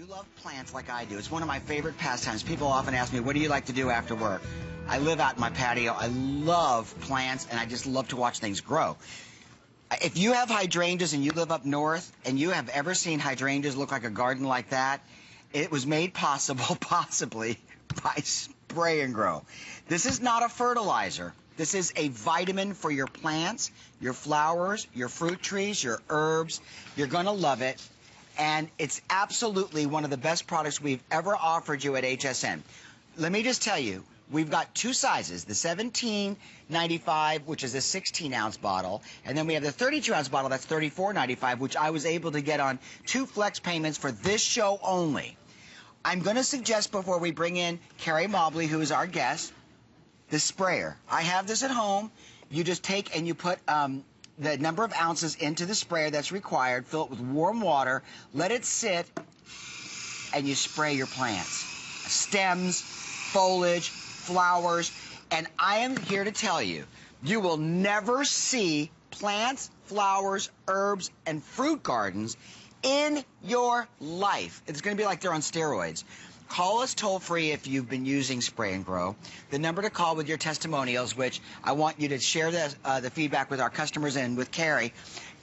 love plants like I do, it's one of my favorite pastimes. People often ask me, what do you like to do after work? I live out in my patio. I love plants, and I just love to watch things grow. If you have hydrangeas and you live up north, and you have ever seen hydrangeas look like a garden like that, it was made possible, possibly, by SprayNGrow. This is not a fertilizer. This is a vitamin for your plants, your flowers, your fruit trees, your herbs. You're going to love it. And it's absolutely one of the best products we've ever offered you at HSN. Let me just tell you, we've got two sizes, the $17.95, which is a 16-ounce bottle, and then we have the 32-ounce bottle, that's $34.95, which I was able to get on 2 flex payments for this show only. I'm going to suggest before we bring in Carrie Mobley, who is our guest, the sprayer. I have this at home. You just take and you put the number of ounces into the sprayer that's required, fill it with warm water, let it sit, and you spray your plants. Stems, foliage, flowers, and I am here to tell you, you will never see plants, flowers, herbs, and fruit gardens in your life. It's going to be like they're on steroids. Call us toll-free if you've been using SprayNGrow. The number to call with your testimonials, which I want you to share the feedback with our customers and with Carrie,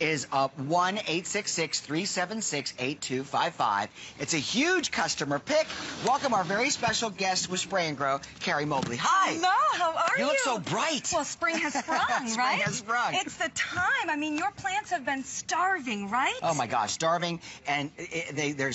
is 1-866-376-8255. It's a huge customer pick. Welcome our very special guest with SprayNGrow, Carrie Mobley. Hi. Hello, how are you? You look so bright. Well, spring has sprung, right? Spring has sprung. It's the time. I mean, your plants have been starving, right? Oh my gosh, starving, and they're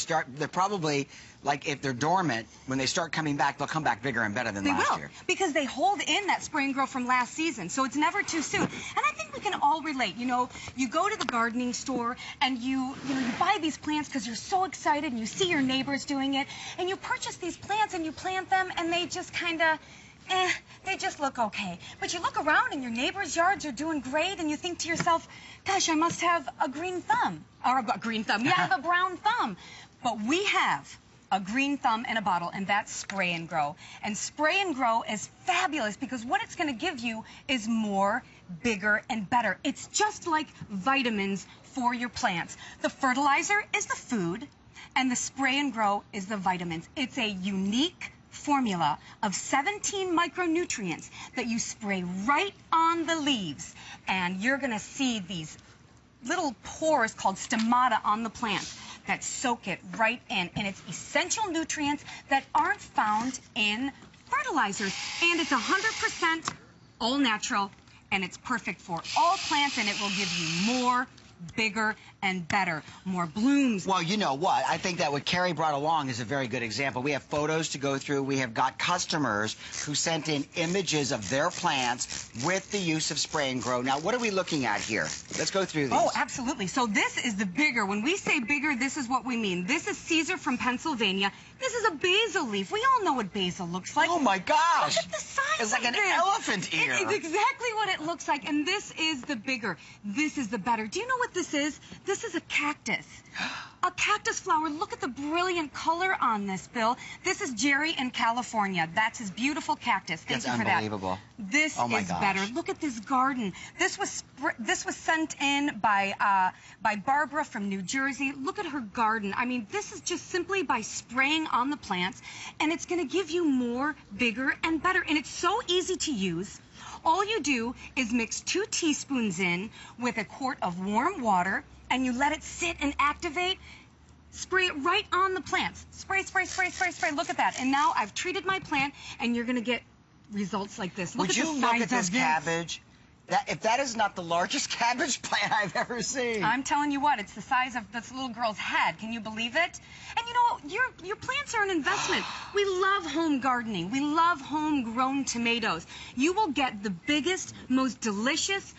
probably, like, if they're dormant, when they start coming back, they'll come back bigger and better than last year. Because they hold in that SprayNGrow from last season, so it's never too soon. And I think we can all relate. You know, you go to the gardening store and you buy these plants because you're so excited and you see your neighbors doing it, and you purchase these plants and you plant them and they just kind of, they just look okay. But you look around and your neighbors' yards are doing great and you think to yourself, gosh, I must have a green thumb. Or a green thumb. Yeah, I have a brown thumb. But we have a green thumb in a bottle, and that's SprayNGrow. And SprayNGrow is fabulous because what it's going to give you is more, bigger, and better. It's just like vitamins for your plants. The fertilizer is the food, and the SprayNGrow is the vitamins. It's a unique formula of 17 micronutrients that you spray right on the leaves, and you're going to see these little pores called stomata on the plant that soak it right in, and it's essential nutrients that aren't found in fertilizers. And it's 100% all natural, and it's perfect for all plants, and it will give you more, bigger, and better. More blooms. Well, you know what? I think that what Carrie brought along is a very good example. We have photos to go through. We have got customers who sent in images of their plants with the use of SprayNGrow. Now, what are we looking at here? Let's go through these. Oh, absolutely. So this is the bigger. When we say bigger, this is what we mean. This is Caesar from Pennsylvania. This is a basil leaf. We all know what basil looks like. Oh, my gosh. Look at the size. It's like an elephant ear. It's exactly what it looks like, and this is the bigger. This is the better. Do you know what this is? This is a cactus. A cactus flower. Look at the brilliant color on this, Bill. This is Jerry in California. That's his beautiful cactus. Thank you for that. That's unbelievable. This is better. Look at this garden. This was sent in by Barbara from New Jersey. Look at her garden. I mean, this is just simply by spraying on the plants, and it's going to give you more, bigger, and better. And it's so easy to use. All you do is mix 2 teaspoons in with a quart of warm water, and you let it sit and activate. Spray it right on the plants. Spray, spray, spray, spray, spray. Look at that. And now I've treated my plant, and you're going to get results like this. Look at the size of this. Would you look at this cabbage? If that is not the largest cabbage plant I've ever seen. I'm telling you what, it's the size of this little girl's head. Can you believe it? And you know, your plants are an investment. We love home gardening. We love home-grown tomatoes. You will get the biggest, most delicious,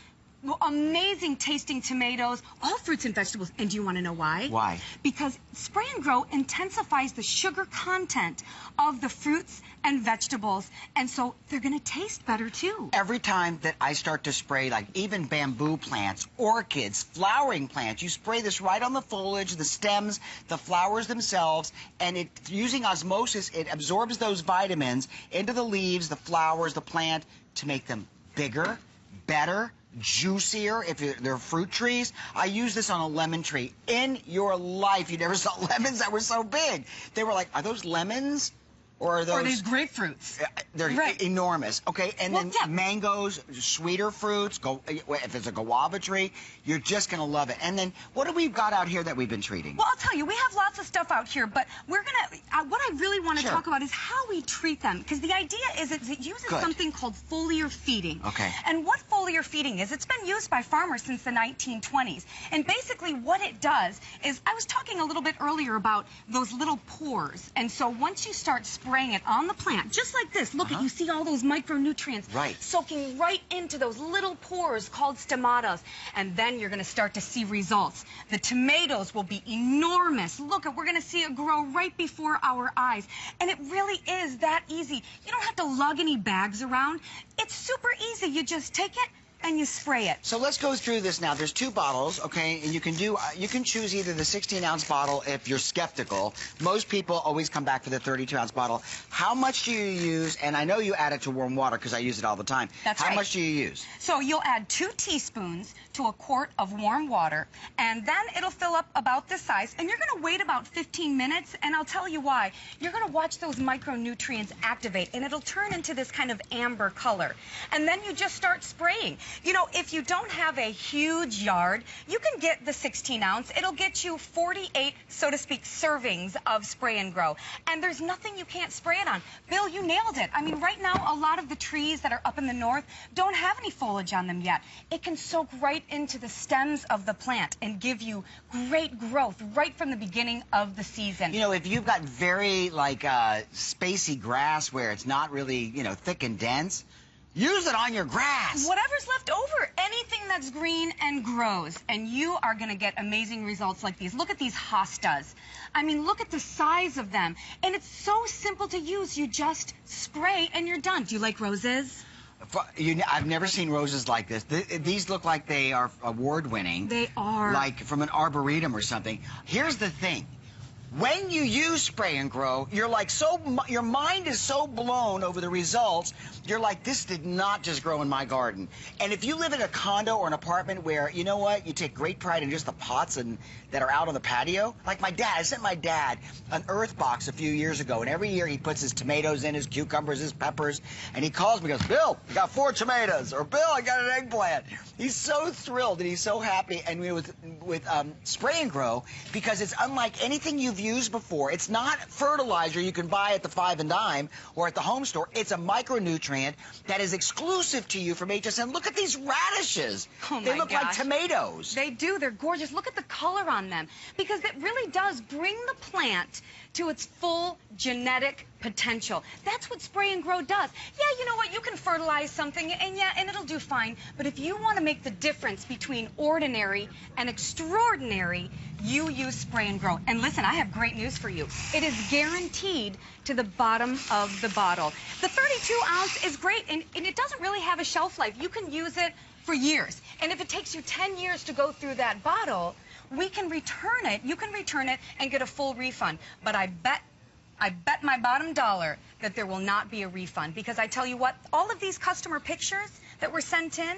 amazing tasting tomatoes, all fruits and vegetables. And do you want to know why? Why? Because SprayNGrow intensifies the sugar content of the fruits and vegetables, and so they're going to taste better too. Every time that I start to spray, like even bamboo plants, orchids, flowering plants, you spray this right on the foliage, the stems, the flowers themselves, and using osmosis, it absorbs those vitamins into the leaves, the flowers, the plant, to make them bigger, better, juicier if they're fruit trees. I use this on a lemon tree. In your life, you never saw lemons that were so big. They were like, are those lemons? Or are those... Or these grapefruits. They're enormous. Okay, and Well, then yeah. mangoes, sweeter fruits. If it's a guava tree, you're just going to love it. And then what do we got out here that we've been treating? Well, I'll tell you, we have lots of stuff out here, but we're going to... what I really want to Sure. talk about is how we treat them. Because the idea is it uses Good. something called foliar feeding. Okay. And what foliar feeding is, it's been used by farmers since the 1920s. And basically what it does is, I was talking a little bit earlier about those little pores. And so once you start spraying it on the plant, just like this, look at, you see all those micronutrients Right. soaking right into those little pores called stomatas. And then you're going to start to see results. The tomatoes will be enormous. Look, we're going to see it grow right before our eyes. And it really is that easy. You don't have to lug any bags around. It's super easy. You just take it and you spray it. So let's go through this now. There's 2 bottles, okay, and you can choose either the 16-ounce bottle if you're skeptical. Most people always come back for the 32-ounce bottle. How much do you use? And I know you add it to warm water because I use it all the time. That's How right. much do you use? So you'll add 2 teaspoons to a quart of warm water, and then it'll fill up about this size, and you're going to wait about 15 minutes, and I'll tell you why. You're going to watch those micronutrients activate, and it'll turn into this kind of amber color. And then you just start spraying. You know, if you don't have a huge yard, you can get the 16-ounce. It'll get you 48, so to speak, servings of Spray and Grow. And there's nothing you can't spray it on. Bill, you nailed it. I mean, right now, a lot of the trees that are up in the north don't have any foliage on them yet. It can soak right into the stems of the plant and give you great growth right from the beginning of the season. You know, if you've got very, like, spacey grass where it's not really, you know, thick and dense, use it on your grass. Whatever's left over, anything that's green and grows, and you are going to get amazing results like these. Look at these hostas. I mean, look at the size of them. And it's so simple to use. You just spray and you're done. Do you like roses? I've never seen roses like this. These look like they are award-winning. They are. Like from an arboretum or something. Here's the thing. When you use Spray and Grow, you're like your mind is so blown over the results. You're like, this did not just grow in my garden. And if you live in a condo or an apartment where, you know what, you take great pride in just the pots that are out on the patio. Like my dad, I sent my dad an earth box a few years ago, and every year he puts his tomatoes in, his cucumbers, his peppers, and he calls me and goes, Bill, I got 4 tomatoes, or Bill, I got an eggplant. He's so thrilled and he's so happy. And with Spray and Grow, because it's unlike anything you've used before. It's not fertilizer you can buy at the 5 and dime or at the home store. It's a micronutrient that is exclusive to you from HSN. Look at these radishes. Oh they my look like gosh. tomatoes. They do. They're gorgeous. Look at the color on them. Because it really does bring the plant to its full genetic potential. That's what Spray and Grow does. Yeah, you know what? You can fertilize something, and it'll do fine. But if you want to make the difference between ordinary and extraordinary, you use Spray and Grow. And listen, I have great news for you. It is guaranteed to the bottom of the bottle. The 32-ounce is great, and it doesn't really have a shelf life. You can use it for years. And if it takes you 10 years to go through that bottle, we can return it. You can return it and get a full refund. But I bet my bottom dollar that there will not be a refund, because I tell you what, all of these customer pictures that were sent in,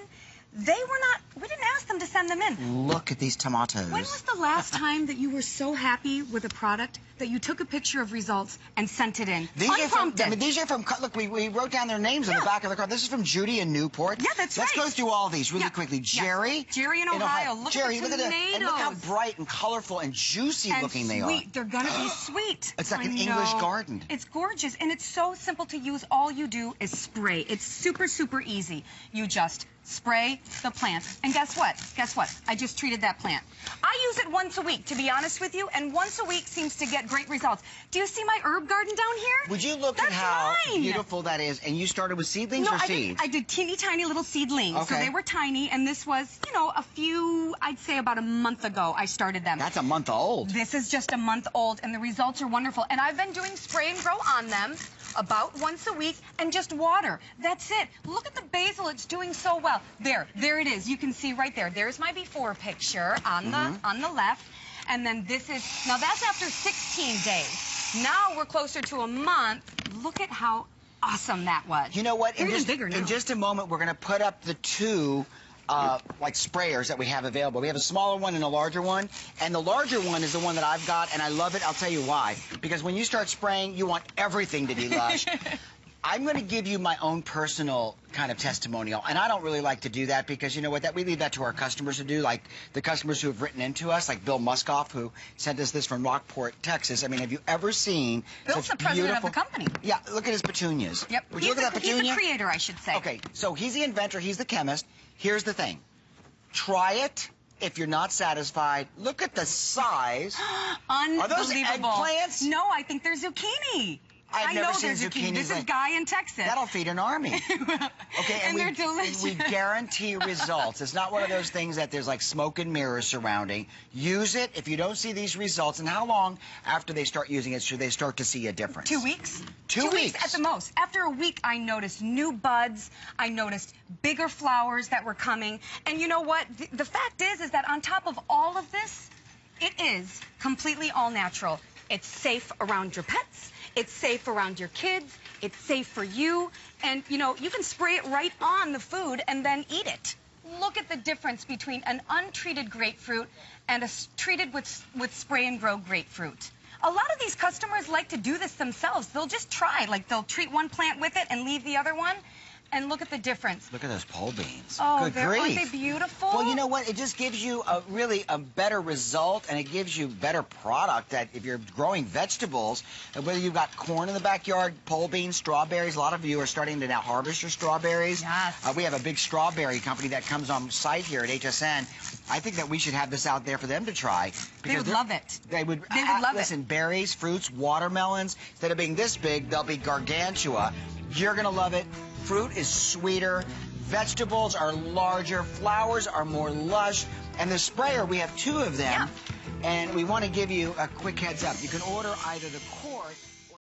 we didn't ask them to send them in. Look at these tomatoes. When was the last time that you were so happy with a product that you took a picture of results and sent it in? Unprompted. These are from, look, we wrote down their names on the back of the card. This is from Judy in Newport. Yeah, that's Let's right. go through all these really quickly. Jerry. Yeah. Jerry in Ohio. Look Jerry, at the tomatoes. and look how bright and colorful and juicy looking they are. Sweet. They're going to be sweet. It's like I an know. English garden. It's gorgeous, and it's so simple to use. All you do is spray. It's super, super easy. You just spray the plant. And guess what? Guess what? I just treated that plant. I use it once a week, to be honest with you, and once a week seems to get great results. Do you see my herb garden down here? Would you look at how beautiful that is? And you started with seedlings or seeds? I did teeny tiny little seedlings. Okay. So they were tiny, and this was, you know, I'd say about a month ago I started them. That's a month old. This is just a month old, and the results are wonderful. And I've been doing Spray and Grow on them about once a week, and just water. That's it. Look at the basil. It's doing so well. There it is. You can see right there. There's my before picture on the left. And then this is, now that's after 16 days. Now we're closer to a month. Look at how awesome that was. You know what? They're even bigger now. In just a moment, we're going to put up the 2 like sprayers that we have available. We have a smaller one and a larger one, and the larger one is the one that I've got, and I love it. I'll tell you why. Because when you start spraying, you want everything to be lush. I'm going to give you my own personal kind of testimonial, and I don't really like to do that because, you know what, we leave that to our customers to do, like the customers who have written into us, like Bill Muskoff, who sent us this from Rockport, Texas. I mean, have you ever seen Bill's such the president beautiful... of the company. Yeah, look at his petunias. Yep. Would you look at that petunia? He's the creator, I should say. Okay, so he's the inventor, he's the chemist. Here's the thing. Try it. If you're not satisfied, look at the size. Unbelievable. Are those eggplants? No, I think they're zucchini. I've never know seen they're zucchini. This is like, Guy in Texas. That'll feed an army. Okay, and they're delicious. We guarantee results. It's not one of those things that there's like smoke and mirrors surrounding. Use it. If you don't see these results, and how long after they start using it should they start to see a difference? 2 weeks. 2 weeks at the most. After a week, I noticed new buds. I noticed bigger flowers that were coming. And you know what? The fact is that on top of all of this, it is completely all natural. It's safe around your pets. It's safe around your kids. It's safe for you. And, you know, you can spray it right on the food and then eat it. Look at the difference between an untreated grapefruit and a treated with spray and grow grapefruit. A lot of these customers like to do this themselves. They'll just try. Like, they'll treat one plant with it and leave the other one. And look at the difference. Look at those pole beans. Oh, Good grief. Aren't they beautiful? Well, you know what? It just gives you really a better result, and it gives you better product. That if you're growing vegetables, and whether you've got corn in the backyard, pole beans, strawberries, a lot of you are starting to now harvest your strawberries. Yes. We have a big strawberry company that comes on site here at HSN. I think that we should have this out there for them to try. They would love it. They would love listen, it. Berries, fruits, watermelons, instead of being this big, they'll be gargantua. You're going to love it. Fruit is sweeter, vegetables are larger, flowers are more lush, and the sprayer, we have 2 of them, and we want to give you a quick heads up. You can order either the quart